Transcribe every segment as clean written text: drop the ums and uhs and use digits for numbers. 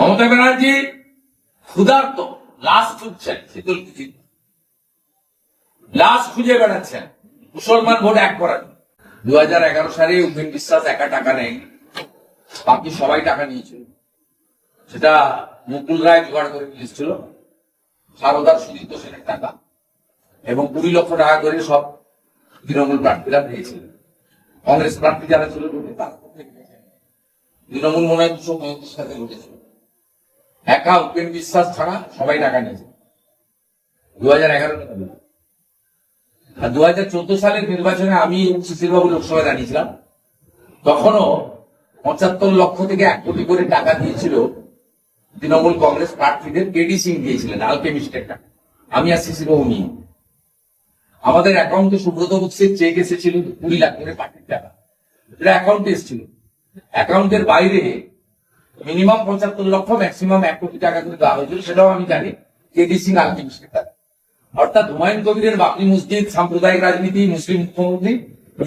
মমতা ব্যানার্জি ক্ষুধার্ত লাশ খুঁজছেন, শীতল কুচি লাশ খুঁজে বেড়াচ্ছেন মুসলমান ভোট এক করার। 2011 সালে উপেন বিশ্বাস একা টাকা নেই, বাকি সবাই টাকা নিয়েছিল। সেটা মুকুল রায় জোগাড় করে নিয়েছিল, সারদার সুজিত সেনের টাকা, এবং 20 লক্ষ টাকা করে সব তৃণমূল প্রার্থীরা পেয়েছিলেন। কংগ্রেস প্রার্থী যারা ছিল তৃণমূল মনে হয় 235 সাথে ঘটেছিল। একা উপেন বিশ্বাস ছাড়া সবাই টাকা নিয়েছে 2011 সালে। আর 2014 সালের নির্বাচনে আমি শিশিরবাবু লোকসভায় দাঁড়িয়েছিলাম, তখনও 75 লক্ষ থেকে 1 কোটি করে টাকা দিয়েছিল তৃণমূল কংগ্রেস প্রার্থীদের। কেডি সিং দিয়েছিলেন আলকেমিস্টের টাকা, আমি আর শিশিরবাবু নিয়ে। আমাদের অ্যাকাউন্টে সুব্রত বক্সির চেক এসেছিল 20 লাখ করে পার্টির টাকা, এটা অ্যাকাউন্টে এসেছিল। অ্যাকাউন্টের বাইরে মিনিমাম 75 লক্ষ, ম্যাক্সিমাম 1 কোটি টাকা করে দেওয়া হয়েছিল, সেটাও আমি জানি, কেডি সিং আলকেমিস্টের টাকা। অর্থাৎ হুমায়ুন কবিরের বাবরি মসজিদ, সাম্প্রদায়িক রাজনীতি, মুসলিম মুখ্যমন্ত্রী,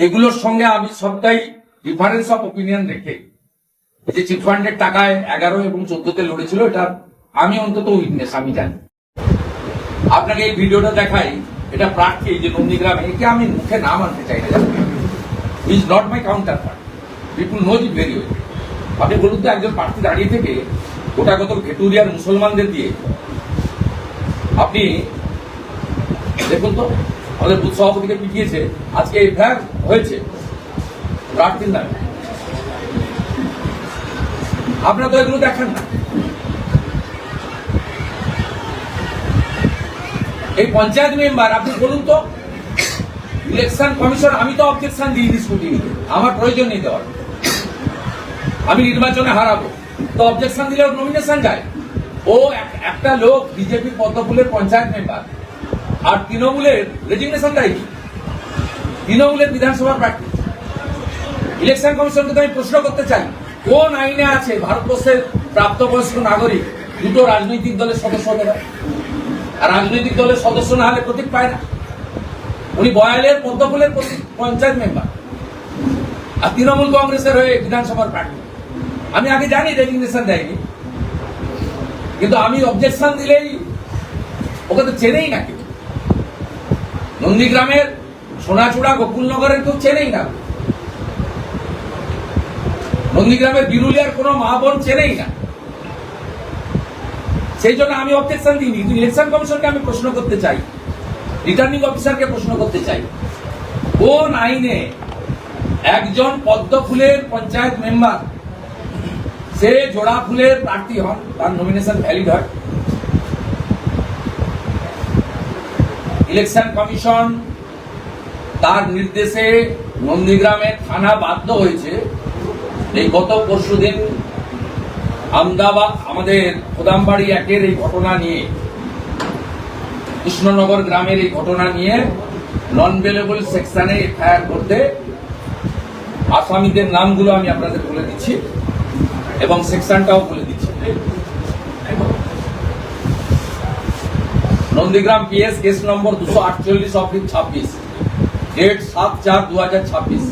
এগুলোর সঙ্গে আমি সবটাই ডিফারেন্স অফ ওপিনিয়ন রেখে যে চিটফান্ডের টাকায় 11 এবং 14-তে লড়েছিল, এটা আমি অন্তত উইটনেস, আমি জানি। আপনাকে এই ভিডিওটা দেখাই, এটা প্রার্থী যে নন্দীগ্রামে, একে আমি মুখে নাম আনতে চাই না, is not my counter part, people knows it very well. আপনি বলুন তো, একজন প্রার্থী দাঁড়িয়ে থেকে গোটাগত ভেটুরিয়ার মুসলমানদের দিয়ে, আপনি দেখুন তো, আমাদের বুথ সভাপতিকে পিটিয়েছে, আজকে এফআইআর হয়েছে প্রার্থীর নামে। আপনারা তো এগুলো দেখেন না। এই পঞ্চায়েত মেম্বার, আপনি বলুন তো, ইলেকশন কমিশন, আমি তো অবজেকশন দিইনি স্কুটিনিতে, আমার প্রয়োজন নেই দেওয়ার, আমি নির্বাচনে হারাবো, তো অবজেকশন দিলে ওর নমিনেশন যায়। ও একটা লোক বিজেপি পদ্মফুলের পঞ্চায়েত মেম্বার, আর তৃণমূলের রেজিগনেশন দেয়নি, তৃণমূলের বিধানসভার প্রার্থী। ইলেকশন কমিশনকে তো আমি প্রশ্ন করতে চাই, কোন আইনে আছে ভারতবর্ষের প্রাপ্তবয়স্ক নাগরিক দুটো রাজনৈতিক দলের সদস্য হতে পারে? আর রাজনৈতিক দলের সদস্য না হলে প্রতীক পায় না। উনি বয়ালের পদ্মফুলের পঞ্চায়েত মেম্বার, আর তৃণমূল কংগ্রেসের হয়ে বিধানসভার প্রার্থী। আমি আগে জানি রেজিগনেশন দেয়নি, কিন্তু আমি অবজেকশন দিলেই ওকে তো চেনেই না কেউ। নন্দীগ্রামের সোনাচূড়া গোকুলনগরের কেউ চেনেই না, নন্দীগ্রামের বিরুলিয়ার কোন মা বোন চেনেই না। সেই জন্য আমি অবজেকশন দিইনি, কিন্তু ইলেকশন কমিশনকে আমি প্রশ্ন করতে চাই, রিটার্নিং অফিসারকে প্রশ্ন করতে চাই, কোন আইনে একজন পদ্মফুলের পঞ্চায়েত মেম্বার সে জোড়া ফুলের প্রার্থী হন, তার নমিনেশন ভ্যালিড হয়? ইলেকশন কমিশন তার নির্দেশে নন্দীগ্রামের থানা বাধ্য হয়েছে এই গত পরশুদিন আমদাবাদ আমাদের কোদামবাড়ি 1-এর এই ঘটনা নিয়ে, কৃষ্ণনগর গ্রামের এই ঘটনা নিয়ে নন বেলেবল সেকশনে এফআইআর করতে। আসামিদের নামগুলো আমি আপনাদের বলে দিচ্ছি এবং সেকশনটাও বলে দিচ্ছি। Nandigram PS case number 248/26, date 7/4/2026,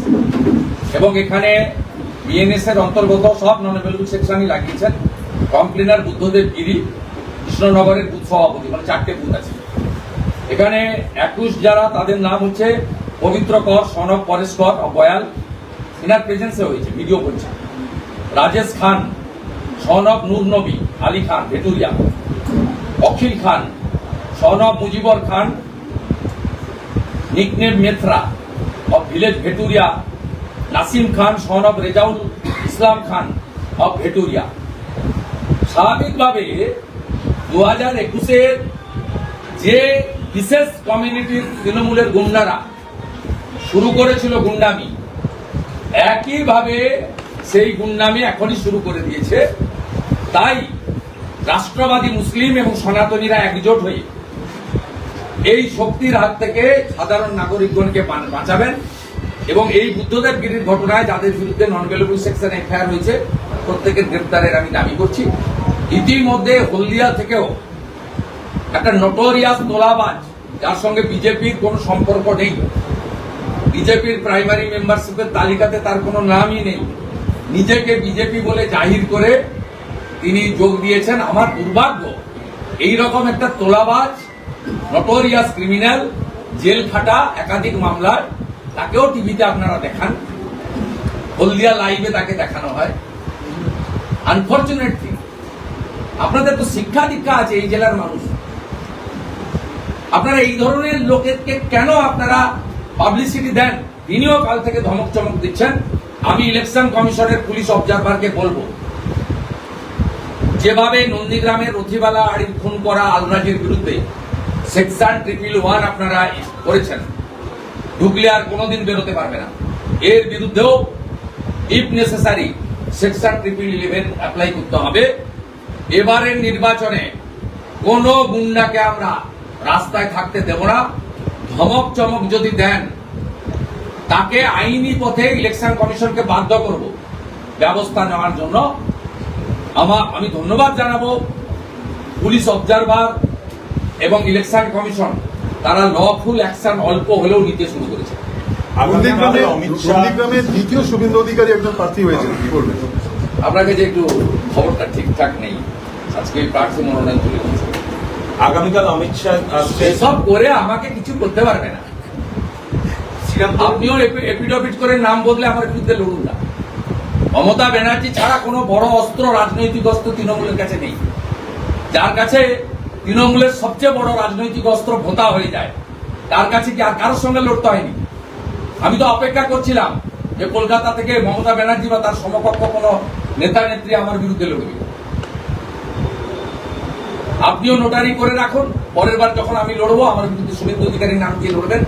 এবং এখানে বিএনএস এর অন্তর্গত সব নন অ্যাভেলেবল সেকশনই লাগিয়েছেন। কমপ্লেনার বুদ্ধদেব গিরি, কৃষ্ণনগরের বুথ সভাপতি, মানে 4টে বুথ আছে এখানে। 21 যারা, তাদের নাম হচ্ছে পবিত্র কর, সনক পরেশ কর বয়াল, ইনার প্রেজেন্সে হয়েছে, ভিডিও করছে। রাজেশ খান, son of Noor Nabi Ali Khan Bheturia, Akhil Khan, son of Mujibar Khan nickname Methra of village Bheturia, Nasim Khan son of Rezaul Islam Khan of Bheturia. স্বাভাবিকভাবে 2021-এর যে বিশেষ কমিউনিটির তৃণমূলের গুন্ডারা শুরু করেছিল গুন্ডামি, একইভাবে সেই গুন্ডামি এখনই শুরু করে দিয়েছে। তাই রাষ্ট্রবাদী মুসলিম এবং সনাতনীরা একজোট হয়ে এই শক্তির হাত থেকে সাধারণ নাগরিকগণকে বাঁচাবেন, এবং এই বুদ্ধদেব গিরির ঘটনায় যাদের বিরুদ্ধে নন বেলেবল সেকশনে এফআইআর হয়েছে প্রত্যেকের গ্রেপ্তারের আমি দাবি করছি। ইতিমধ্যে হলদিয়া থেকেও একটা নোটোরিয়াস তোলাবাজ, যার সঙ্গে বিজেপির কোনো সম্পর্ক নেই, বিজেপির প্রাইমারি মেম্বারশিপের তালিকাতে তার কোনো নামই নেই, নিজেকে বিজেপি বলে জাহির করে তিনি যোগ দিয়েছেন। আমার দুর্ভাগ্য এইরকম একটা তোলাবাজ নটোরিয়াস ক্রিমিনাল জেল খাটা একাধিক মামলার তাকেও টিভিতে আপনারা দেখান, হলদিয়া লাইভে তাকে দেখানো হয়। আনফরচুনেট থিং, আপনাদের তো শিক্ষা দীক্ষা আছে এই জেলার মানুষ, আপনারা এই ধরনের লোকেরকে কেন আপনারা পাবলিসিটি দেন? তিনিও কাল থেকে ধমক চমক দিচ্ছেন। আমি ইলেকশন কমিশনের পুলিশ অবজারভারকে বলবো, যেভাবে নন্দীগ্রামের রথিবালা আড়ির খুন করা আলরাজের বিরুদ্ধে সেকশন 111 আপনারা করেছেন, ঢুকলে আর কোনোদিন বেরোতে পারবে না, এর বিরুদ্ধেও ইফ নেসেসারি সেকশন 1111 অ্যাপ্লাই করতে হবে। এবারের নির্বাচনে কোন গুন্ডাকে আমরা রাস্তায় থাকতে দেব না। ধমক চমক যদি দেন, তাকে আইনি পথে ইলেকশন কমিশনকে বাধ্য করব ব্যবস্থা নেওয়ার জন্য। আমি ধন্যবাদ জানাবো পুলিশ অবজারভার এবং ইলেকশন কমিশন, তারা লফুল অ্যাকশন অল্প হলেও নিতে শুরু করেছে। নন্দীগ্রামে দ্বিতীয় শুভেন্দু অধিকারী একজন প্রার্থী হয়েছে, কি বলবেন? আপনাকে যে একটু খবরটা ঠিকঠাক নেই, আজকে প্রার্থী মনোনয়ন তুলে দিয়েছে। আগামীকাল অমিত শাহ সেসব করে আমাকে কিছু করতে পারবে না। আপনিও এপিডোপিট করে নাম বদলে আমার বিরুদ্ধে লড়ুন না। মমতা ব্যানার্জি ছাড়া কোনো বড় অস্ত্র, রাজনৈতিক অস্ত্র তৃণমূলের কাছে নেই। যার কাছে তৃণমূলের সবচেয়ে বড় রাজনৈতিক অস্ত্র ভোতা হয়ে যায়, তার কাছে কি আর কারোর সঙ্গে লড়তে হয়নি? আমি তো অপেক্ষা করছিলাম যে কলকাতা থেকে মমতা ব্যানার্জি বা তার সমকক্ষ কোনো নেতা নেত্রী আমার বিরুদ্ধে লড়বে। আপনিও নোটারি করে রাখুন, পরের বার যখন আমি লড়বো আমার বিরুদ্ধে শুভেন্দু অধিকারীর নাম দিয়ে লড়বেন।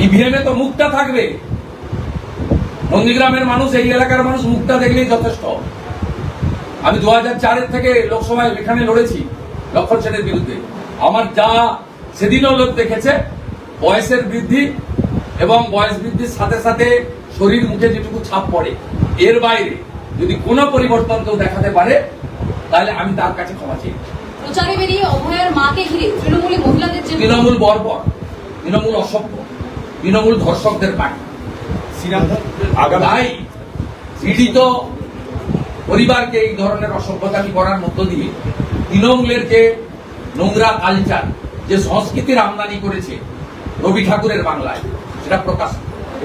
ইভিএমে তো মুখটা থাকবে। নন্দীগ্রামের মানুষ, এই এলাকার মানুষ মুখটা দেখলেই যথেষ্ট। আমি 2004 থেকে লোকসভায় এখানে লড়েছি লক্ষণ সেনের বিরুদ্ধে। আমার যা সেদিনও লোক দেখেছে, বয়সের বৃদ্ধি এবং বয়স বৃদ্ধির সাথে সাথে শরীর মুখে যেটুকু ছাপ পড়ে, এর বাইরে যদি কোনো পরিবর্তন কেউ দেখাতে পারে তাহলে আমি তার কাছে ক্ষমা চাই। প্রচারে বেরিয়ে অভয়ের মাকে ঘিরে তৃণমূলী মহিলাদের যে তৃণমূল বর্বর, তৃণমূল অসভ্য, তৃণমূল ধর্ষকদের পার্টি। তাই পীড়িত পরিবারকে এই ধরনের অসভ্যতামি করার মধ্য দিয়ে তৃণমূলের যে নোংরা কালচার, যে সংস্কৃতির আমদানি করেছে রবি ঠাকুরের বাংলায়, সেটা প্রকাশ